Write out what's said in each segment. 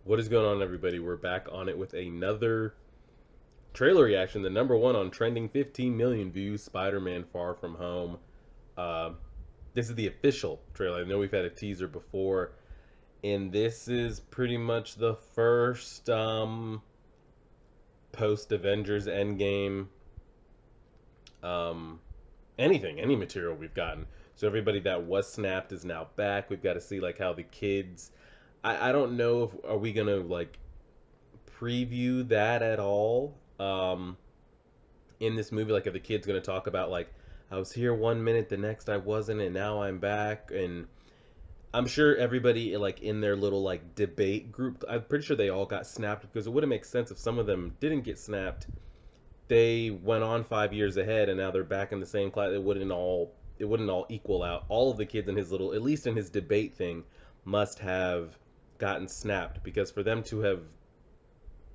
What is going on, everybody? We're back on it with another trailer reaction. The number one on trending 15 million views, Spider-Man Far From Home. Uh, this is the official trailer. I know we've had a teaser before, and this is pretty much the first post Avengers Endgame um, any material we've gotten. So everybody that was snapped is now back. We've got to see like how the kids. I don't know if are we gonna like preview that at all in this movie, like if the kid's going to talk about like I was here 1 minute, the next I wasn't, and now I'm back. And I'm sure everybody like in their little like debate group, I'm pretty sure they all got snapped, because it wouldn't make sense if some of them didn't get snapped. They went on 5 years ahead and now they're back in the same class. It wouldn't all equal out. All of the kids in his little, at least in his debate thing, must have gotten snapped, because for them to have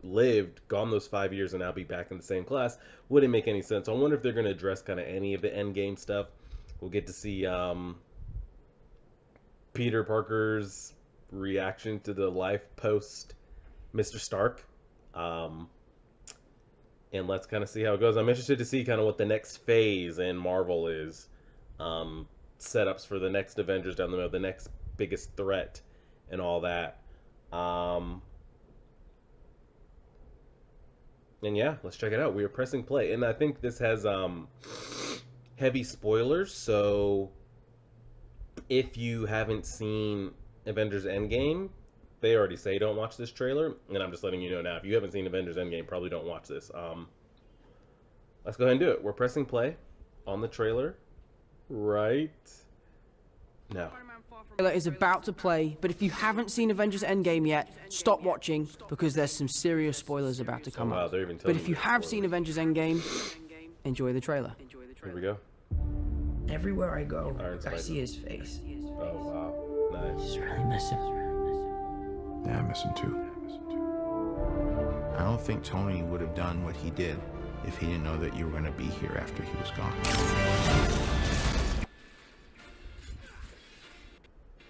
lived, gone those 5 years, and now be back in the same class wouldn't make any sense. So I wonder if they're going to address kind of any of the end game stuff. We'll get to see Peter Parker's reaction to the life post Mr. Stark. Um, and let's kind of see how it goes. I'm interested to see kind of what the next phase in Marvel is. Um, Setups for the next Avengers down the road, the next biggest threat, and all that. Um, And yeah, let's check it out. We are pressing play, and I think this has heavy spoilers. So if you haven't seen Avengers Endgame, they already say don't watch this trailer, and I'm just letting you know now. If you haven't seen Avengers Endgame, probably don't watch this. Let's go ahead and do it. We're pressing play on the trailer right now. Trailer is about to play, but if you haven't seen Avengers Endgame yet, stop watching because there's some serious spoilers about to come Wow, up. they're even But telling if me you have spoilers. seen Avengers Endgame, enjoy the trailer. Here we go. Everywhere I go, Iron I Spider. see his face. Oh wow, nice. Just really miss him. Yeah, I miss him too. I don't think Tony would have done what he did if he didn't know that you were going to be here after he was gone.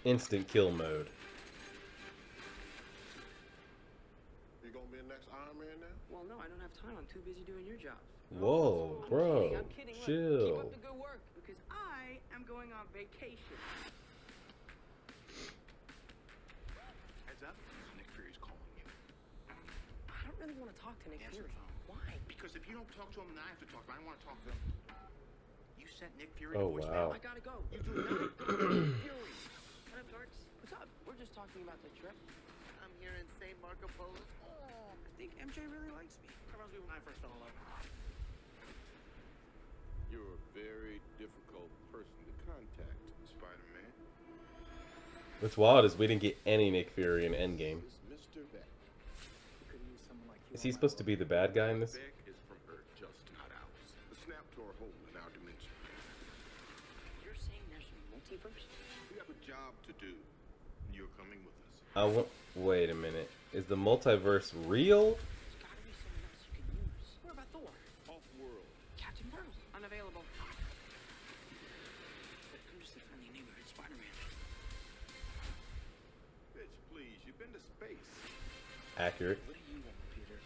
Instant kill mode. You gonna be the next Iron Man now? Well, no, I don't have time. I'm too busy doing your job. Whoa, bro, I'm kidding. Look, chill. keep up the good work because I am going on vacation. Heads up, Nick Fury's calling you. I don't really want to talk to Nick Answer Fury. the phone. Why? Because if you don't talk to him, then I have to talk to him. I don't want to talk to him. You sent Nick Fury Oh, a voicemail. wow. I gotta go. You do not go to Nick Fury. What up, Darks? What's up? We're just talking about the trip. I'm here in St. Marco Polo. Oh, I think MJ really likes me. That reminds me when I first fell in love. You're a very difficult person to contact, Spider-Man. What's wild is we didn't get any Nick Fury in Endgame. This is Mr. Beck. Is he supposed to be the bad guy in this? Beck is from Earth, just not ours. The snap tore a hole in our dimension. You're saying there's a multiverse? We have a job to do. And you're coming with us. Wait a minute. Is the multiverse real? There's gotta be someone else you can use. What about Thor? Off-world. Captain Marvel. Unavailable. I'm just a friendly neighborhood Spider-Man. Bitch, please. You've been to space. Accurate. What do you want, Peter?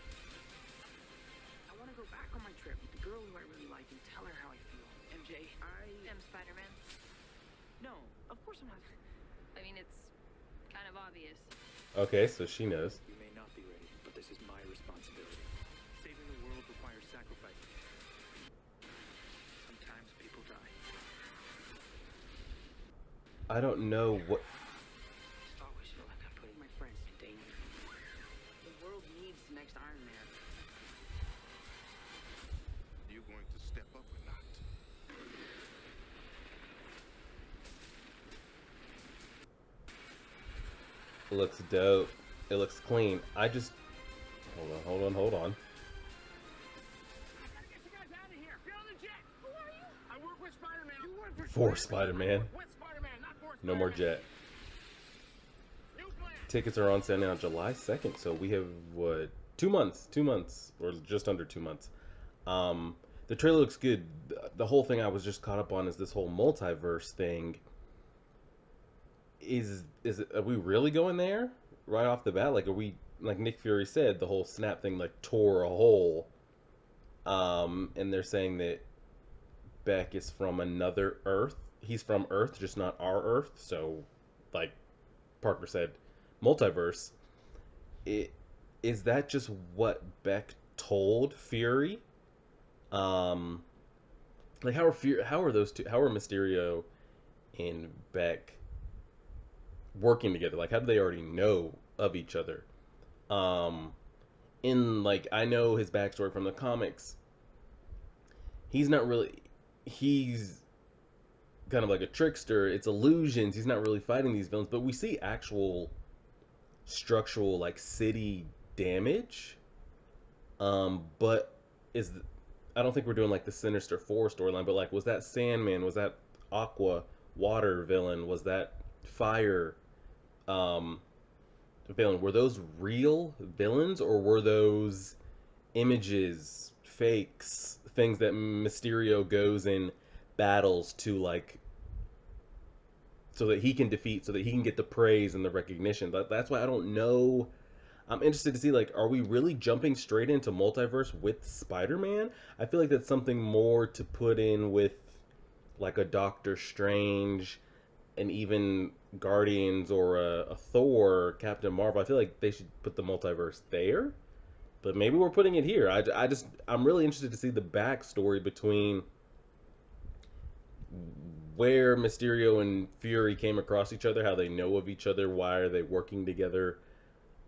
I want to go back on my trip with the girl who I really like and tell her how I feel. MJ, I am Spider-Man. No, of course I'm not. I mean, it's kind of obvious. Okay, so she knows. You may not be ready, but this is my responsibility. Saving the world requires sacrifice. Sometimes people die. I don't know what. I just always feel like I'm putting my friends in danger. The world needs the next Iron Man. Are you going to step up or not? It looks dope. It looks clean. I just. Hold on. Get you guys out of here! Get on the jet! Who are you? I work with Spider-Man. You work For Spider-Man. With Spider-Man, not for No more jet. New plan. Tickets are on sale now July 2nd, so we have, what, 2 months? 2 months, or just under 2 months. The trailer looks good. The whole thing I was just caught up on is this whole multiverse thing. Are we really going there? right off the bat, like, are we, like Nick Fury said, the whole snap thing like tore a hole, and they're saying that Beck is from another Earth. He's from Earth, just not our Earth. So, like Parker said, multiverse. Is that just what Beck told Fury? Like how are those two? How are Mysterio and Beck working together? Like, how do they already know of each other? In like, I know his backstory from the comics. He's not really. He's kind of like a trickster. It's illusions. He's not really fighting these villains, but we see actual structural like city damage. But I don't think we're doing like the Sinister Four storyline, but like, was that Sandman? Was that Aqua water villain? Was that fire villain? Were those real villains, or were those images, fakes, things that Mysterio goes in battles to, like, so that he can defeat, so that he can get the praise and the recognition? That's why I don't know. I'm interested to see, like, are we really jumping straight into multiverse with Spider-Man? I feel like that's something more to put in with, like, a Doctor Strange and even Guardians, or a Thor, Captain Marvel. I feel like they should put the multiverse there. But maybe we're putting it here. I'm really interested to see the backstory between where Mysterio and Fury came across each other, how they know of each other, why are they working together,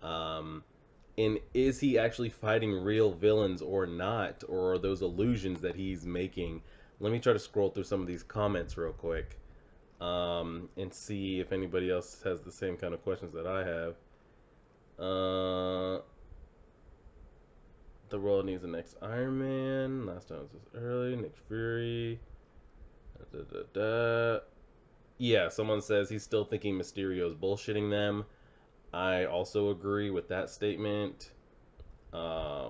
and is he actually fighting real villains or not, or are those illusions that he's making? Let me try to scroll through some of these comments real quick, and see if anybody else has the same kind of questions that I have. The world needs the next Iron Man. Last time was this early. Nick Fury. Yeah, someone says he's still thinking Mysterio's bullshitting them. I also agree with that statement. Yeah,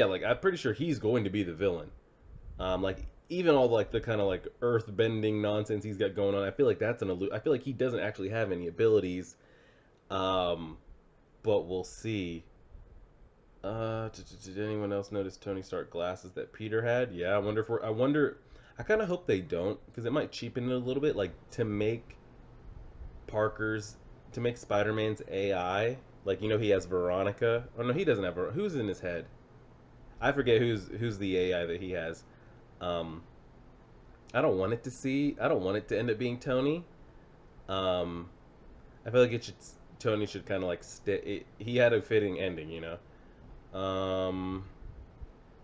like, I'm pretty sure he's going to be the villain. Like, even all like the kind of like earth bending nonsense he's got going on, I feel like that's I feel like he doesn't actually have any abilities. But we'll see. Did anyone else notice Tony Stark glasses that Peter had? Yeah, I wonder. I kind of hope they don't, because it might cheapen it a little bit. Like, to make Spider-Man's AI, like, you know, he has Veronica. Oh no, he doesn't have Veronica. Who's in his head? I forget who's the AI that he has. I don't want it to end up being Tony. I feel like Tony should kind of like he had a fitting ending, you know.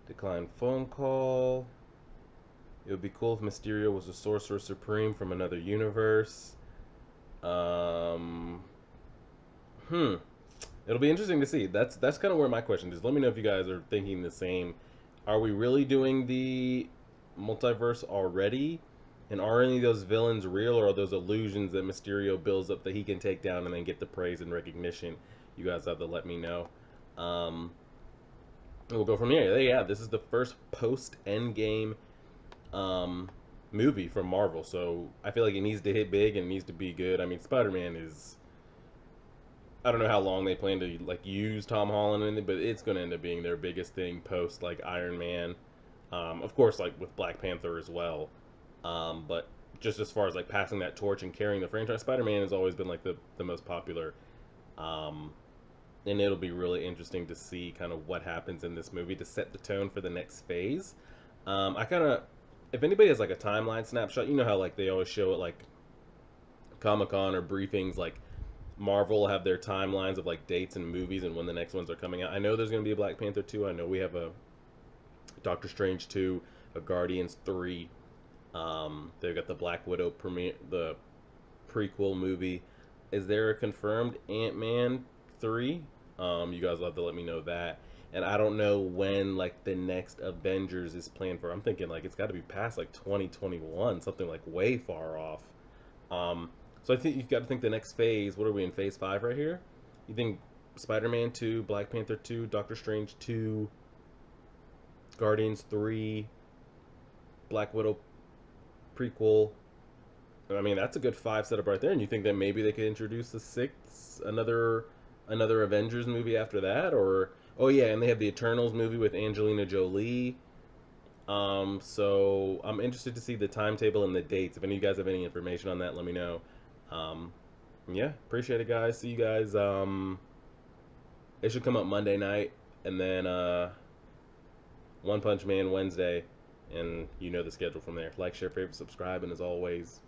Decline phone call. It would be cool if Mysterio was a Sorcerer Supreme from another universe. It'll be interesting to see. That's kind of where my question is. Let me know if you guys are thinking the same. Are we really doing the multiverse already? And are any of those villains real, or are those illusions that Mysterio builds up that he can take down and then get the praise and recognition? You guys have to let me know. We'll go from here. Yeah, this is the first post-Endgame movie from Marvel, so I feel like it needs to hit big and it needs to be good. I mean, Spider-Man is... I don't know how long they plan to like use Tom Holland in it, but it's going to end up being their biggest thing post like Iron Man. Of course, like with Black Panther as well. But just as far as like passing that torch and carrying the franchise, Spider-Man has always been like the most popular. And it'll be really interesting to see kind of what happens in this movie to set the tone for the next phase. If anybody has like a timeline snapshot, you know how like they always show it like Comic-Con or briefings, like Marvel have their timelines of like dates and movies and when the next ones are coming out. I know there's going to be a Black Panther 2. I know we have a Doctor Strange 2, a Guardians 3. They've got the Black Widow the prequel movie. Is there a confirmed Ant-Man 3? You guys will have to let me know that. And I don't know when like the next Avengers is planned for. I'm thinking like it's got to be past like 2021, something like way far off. So I think you've got to think the next phase. What are we in, phase 5 right here? You think Spider-Man 2, Black Panther 2, Doctor Strange 2, Guardians 3, Black Widow prequel, I mean, that's a good 5 setup right there. And you think that maybe they could introduce the 6th, another Avengers movie after that? Or, oh yeah, and they have the Eternals movie with Angelina Jolie. So I'm interested to see the timetable and the dates. If any of you guys have any information on that, let me know. Yeah, appreciate it, guys. See you guys. It should come up Monday night, and then One Punch Man Wednesday, and you know the schedule from there. Like, share, favorite, subscribe, and as always,